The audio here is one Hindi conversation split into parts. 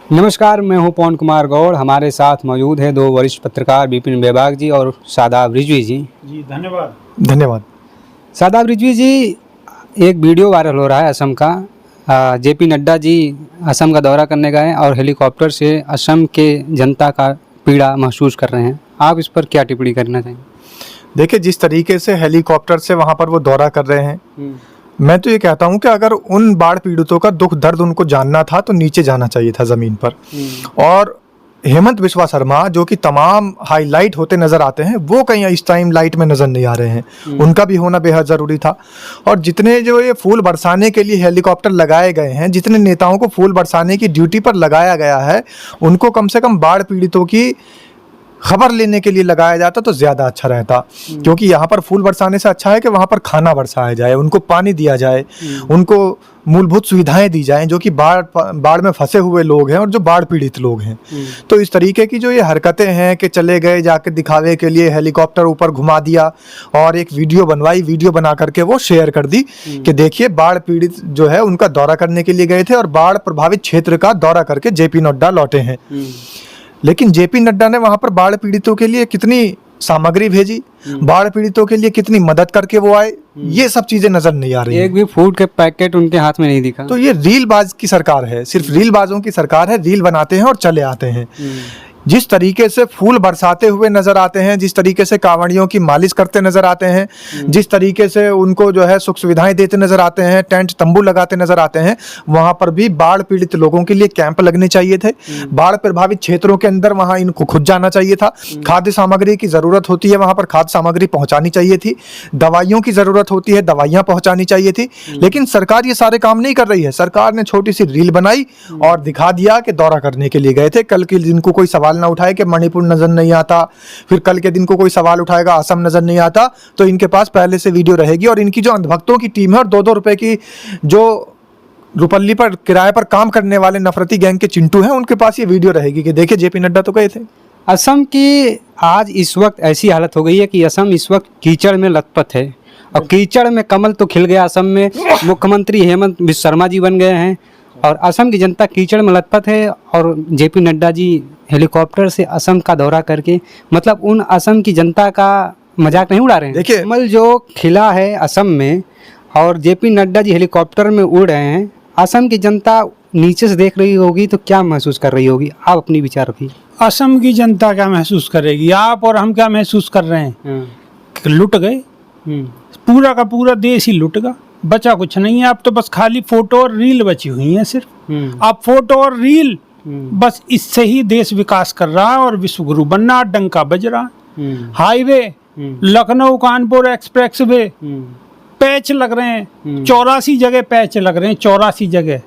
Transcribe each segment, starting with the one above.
नमस्कार, मैं हूं पवन कुमार गौड़। हमारे साथ मौजूद है दो वरिष्ठ पत्रकार विपिन बेबाक जी और शादाब रिजवी जी। धन्यवाद। शादाब रिजवी जी, एक वीडियो वायरल हो रहा है असम का। जेपी नड्डा जी असम का दौरा करने गए और हेलीकॉप्टर से असम के जनता का पीड़ा महसूस कर रहे हैं। आप इस पर क्या टिप्पणी करना चाहेंगे? देखिए, जिस तरीके से हेलीकॉप्टर से वहाँ पर वो दौरा कर रहे हैं, मैं तो ये कहता हूँ कि अगर उन बाढ़ पीड़ितों का दुख दर्द उनको जानना था तो नीचे जाना चाहिए था ज़मीन पर। और हेमंत बिस्वा शर्मा जो कि तमाम हाईलाइट होते नज़र आते हैं, वो कहीं इस टाइम लाइट में नज़र नहीं आ रहे हैं। उनका भी होना बेहद ज़रूरी था। और जितने जो ये फूल बरसाने के लिए हेलीकॉप्टर लगाए गए हैं, जितने नेताओं को फूल बरसाने की ड्यूटी पर लगाया गया है, उनको कम से कम बाढ़ पीड़ितों की खबर लेने के लिए लगाया जाता तो ज़्यादा अच्छा रहता। क्योंकि यहाँ पर फूल बरसाने से अच्छा है कि वहाँ पर खाना बरसाया जाए, उनको पानी दिया जाए, उनको मूलभूत सुविधाएं दी जाएं, जो कि बाढ़ में फंसे हुए लोग हैं और जो बाढ़ पीड़ित लोग हैं। तो इस तरीके की जो ये हरकतें हैं कि चले गए जाके दिखावे के लिए हेलीकॉप्टर ऊपर घुमा दिया और एक वीडियो बनवाई, वीडियो बना करके वो शेयर कर दी कि देखिए बाढ़ पीड़ित जो है उनका दौरा करने के लिए गए थे और बाढ़ प्रभावित क्षेत्र का दौरा करके जेपी नड्डा लौटे हैं। लेकिन जेपी नड्डा ने वहां पर बाढ़ पीड़ितों के लिए कितनी सामग्री भेजी, बाढ़ पीड़ितों के लिए कितनी मदद करके वो आए, ये सब चीजें नजर नहीं आ रही। एक भी फूड के पैकेट उनके हाथ में नहीं दिखा। तो ये रीलबाज की सरकार है, सिर्फ रीलबाजों की सरकार है। रील बनाते हैं और चले आते हैं। जिस तरीके से फूल बरसाते हुए नजर आते हैं, जिस तरीके से कांवड़ियों की मालिश करते नजर आते हैं, जिस तरीके से उनको जो है सुख सुविधाएं देते नजर आते हैं, टेंट तंबू लगाते नजर आते हैं, वहां पर भी बाढ़ पीड़ित लोगों के लिए कैंप लगने चाहिए थे। बाढ़ प्रभावित क्षेत्रों के अंदर वहां इनको खुद जाना चाहिए था। खाद्य सामग्री की जरूरत होती है, वहां पर खाद्य सामग्री पहुंचानी चाहिए थी। दवाइयों की जरूरत होती है, दवाइयां पहुंचानी चाहिए थी। लेकिन सरकार ये सारे काम नहीं कर रही है। सरकार ने छोटी सी रील बनाई और दिखा दिया कि दौरा करने के लिए गए थे। कल के दिन को कोई सवाल ना उठाए कि मणिपुर नजर नहीं आता, फिर कल के दिन को कोई सवाल उठाएगा असम नजर नहीं आता, तो इनके पास पहले से वीडियो रहेगी। और इनकी जो अंधभक्तों की टीम है और 2-2 रुपए की जो रुपल्ली पर किराए पर काम करने वाले नफरती गैंग के चिंटू हैं, उनके पास ये वीडियो रहेगी कि देखिए जेपी नड्डा तो गए थे। असम की आज इस वक्त ऐसी हालत हो गई है कि असम इस वक्त कीचड़ में लथपथ है और कीचड़ में कमल तो खिल गया। असम में मुख्यमंत्री हेमंत बिस्वा शर्मा जी बन गए हैं और असम की जनता कीचड़ में लथपथ है। और जेपी नड्डा जी हेलीकॉप्टर से असम का दौरा करके मतलब उन असम की जनता का मजाक नहीं उड़ा रहे हैं। देखिए, कमल जो खिला है असम में और जेपी नड्डा जी हेलीकॉप्टर में उड़ रहे हैं, असम की जनता नीचे से देख रही होगी तो क्या महसूस कर रही होगी? आप अपनी विचार रखिए। असम की जनता क्या महसूस करेगी? आप और हम क्या महसूस कर रहे हैं? लुट गए, पूरा का पूरा देश ही लुट गया, बचा कुछ नहीं है। अब तो बस खाली फोटो और रील बची हुई है सिर्फ। अब फोटो और रील, बस इससे ही देश विकास कर रहा है और विश्व गुरु बनना डंका बज रहा है। Highway, Lucknow Kanpur express way patch लग रहे हैं, 84 जगह पैच लग रहे हैं। 84 जगह,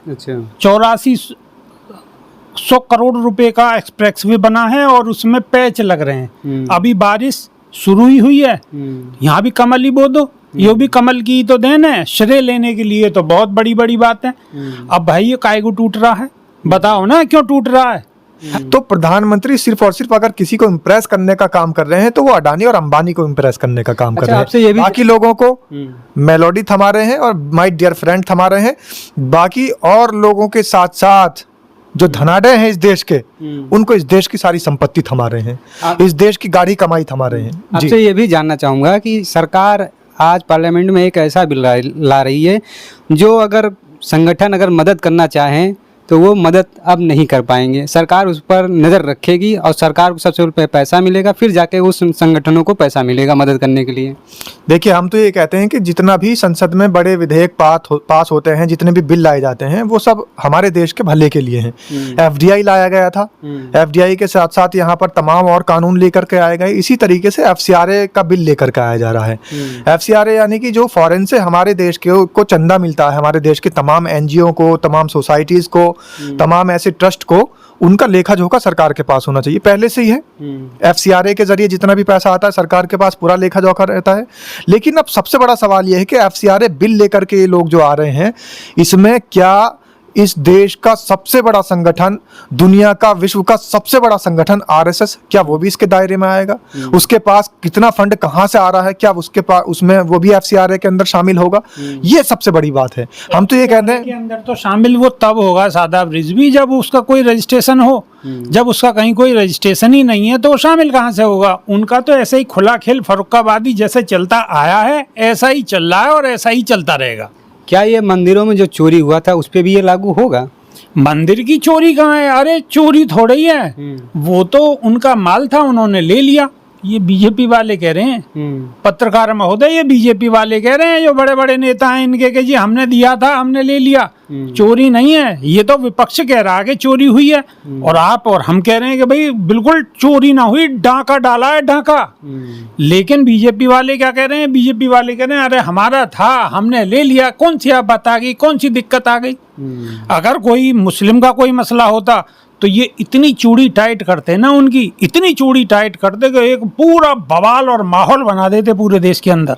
8400 करोड़ रुपए का एक्सप्रेस वे बना है और उसमें पैच लग रहे हैं। अभी बारिश शुरू ही हुई है, यहाँ भी कमल ही बो दो। ये भी कमल की तो देन है, श्रेय लेने के लिए तो बहुत बड़ी बड़ी बात है। अब भाई ये काय को टूट रहा है, बताओ ना क्यों टूट रहा है? तो प्रधानमंत्री सिर्फ और सिर्फ अगर किसी को इम्प्रेस करने का काम कर रहे हैं तो वो अडानी और अंबानी को इम्प्रेस करने का काम कर रहे हैं। बाकी लोगों को मेलोडी थमा रहे हैं और माय डियर फ्रेंड थमा रहे हैं। बाकी और लोगों के साथ साथ जो धनाढ्य हैं इस देश के, उनको इस देश की सारी संपत्ति थमा रहे हैं, इस देश की गाढ़ी कमाई थमा रहे हैं। आपसे ये भी जानना चाहूँगा कि सरकार आज पार्लियामेंट में एक ऐसा बिल ला रही है जो अगर संगठन अगर मदद करना चाहें तो वो मदद अब नहीं कर पाएंगे। सरकार उस पर नज़र रखेगी और सरकार को सबसे पहले पैसा मिलेगा, फिर जाके उस संगठनों को पैसा मिलेगा मदद करने के लिए। देखिए, हम तो ये कहते हैं कि जितना भी संसद में बड़े विधेयक पास होते हैं, जितने भी बिल लाए जाते हैं, वो सब हमारे देश के भले के लिए हैं। FDI लाया गया था, FDI के साथ साथ यहाँ पर तमाम और कानून लेकर के आए गए। इसी तरीके से FCRA का बिल लेकर के आया जा रहा है। FCRA यानी कि जो फॉरेन से हमारे देश को चंदा मिलता है, हमारे देश के तमाम NGO को, तमाम सोसाइटीज को, तमाम ऐसे ट्रस्ट को, उनका लेखा जोखा सरकार के पास होना चाहिए, पहले से ही है। FCRA के जरिए जितना भी पैसा आता है सरकार के पास पूरा लेखा जोखा रहता है। लेकिन अब सबसे बड़ा सवाल यह है कि FCRA बिल लेकर के ये लोग जो आ रहे हैं, इसमें क्या इस देश का सबसे बड़ा संगठन, दुनिया का, विश्व का सबसे बड़ा संगठन आरएसएस, क्या वो भी इसके दायरे में आएगा? उसके पास कितना फंड कहाँ से आ रहा है, क्या उसके पास उसमें वो भी एफसीआरए के अंदर शामिल होगा? ये सबसे बड़ी बात है। हम तो ये कह रहे के हैं, अंदर तो शामिल वो तब होगा शादाब रिजवी जब उसका कोई रजिस्ट्रेशन हो। जब उसका कहीं कोई रजिस्ट्रेशन ही नहीं है तो वो शामिल कहाँ से होगा? उनका तो ऐसे ही खुला खेल फर्रुखाबादी जैसे चलता आया है, ऐसा ही चल रहा है और ऐसा ही चलता रहेगा। क्या ये मंदिरों में जो चोरी हुआ था उस पे भी ये लागू होगा? मंदिर की चोरी कहाँ है? अरे चोरी थोड़ी ही है, वो तो उनका माल था, उन्होंने ले लिया। ये बीजेपी वाले कह रहे हैं, पत्रकार महोदय, ये बीजेपी वाले कह रहे हैं, जो बड़े बड़े नेता हैं इनके, कि जी हमने दिया था, हमने ले लिया। चोरी नहीं है, ये तो विपक्ष कह रहा है कि चोरी हुई है, और आप और हम कह रहे हैं कि भाई बिल्कुल चोरी ना हुई, डाका डाला है, डाका। लेकिन बीजेपी वाले क्या कह रहे हैं? बीजेपी वाले कह रहे हैं अरे हमारा था, हमने ले लिया। कौन सी आप बात आ गई, कौन सी दिक्कत आ गई? अगर कोई मुस्लिम का कोई मसला होता तो ये इतनी चूड़ी टाइट करते ना, उनकी इतनी चूड़ी टाइट करते कि एक पूरा बवाल और माहौल बना देते पूरे देश के अंदर।